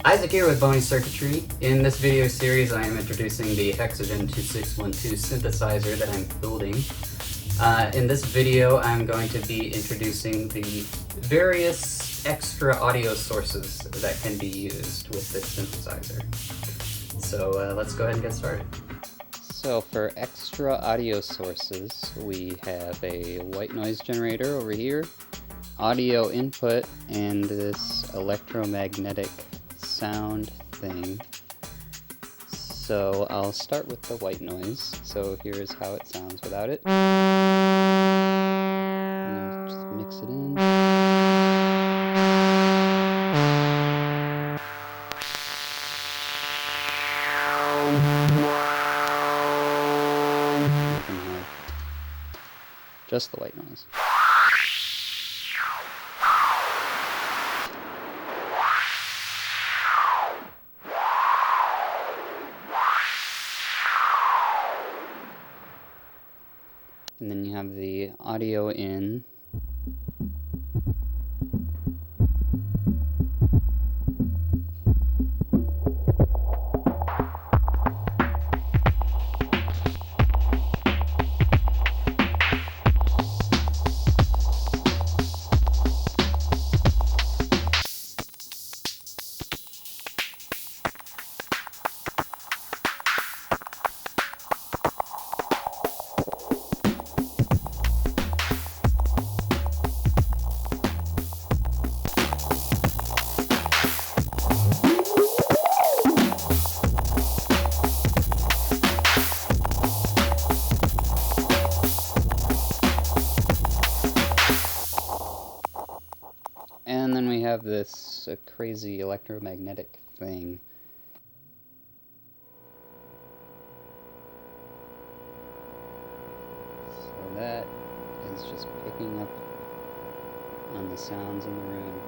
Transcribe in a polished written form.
Isaac here with Boney Circuitry. In this video series I am introducing the hexagen2612 synthesizer that I'm building. In this video I'm going to be introducing the various extra audio sources that can be used with this synthesizer. So let's go ahead and get started. So for extra audio sources we have a white noise generator over here, audio input, and this electromagnetic sound thing. So I'll start with the white noise. So here's how it sounds without it. And just mix it in. You can have just the white noise. And then you have the audio in. And then we have this crazy electromagnetic thing. So that is just picking up on the sounds in the room.